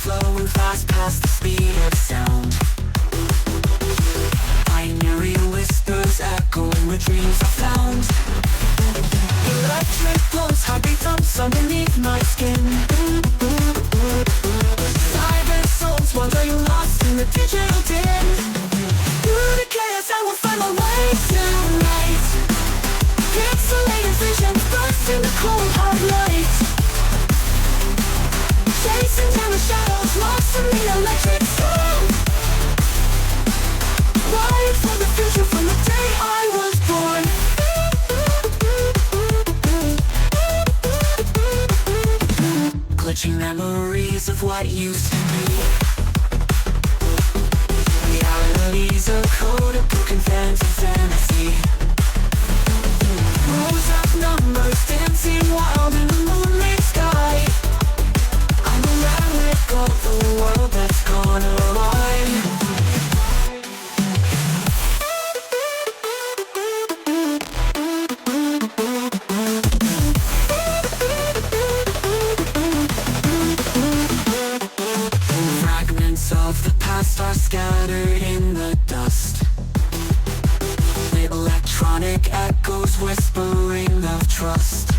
flowing fast past the speed of sound. Binary whispers echoing where dreams are found. Electric pulse, heartbeat thumps underneath my skin. Cyber souls wandering lost in the digital din. Through the chaos I will find my way tonight. Pixelated visions burst in the cold hard light. Chasing down the shadows, lost in the electric sound. Wired for the future from the day I was born. Glitching memories of what used to be. Reality's a code of broken fantasy. Rows of numbers dancing wild in the moonlit sky. I'm a relic of the world that's gone awry. Fragments of the past are scattered in the dust. Electronic echoes whispering of trust.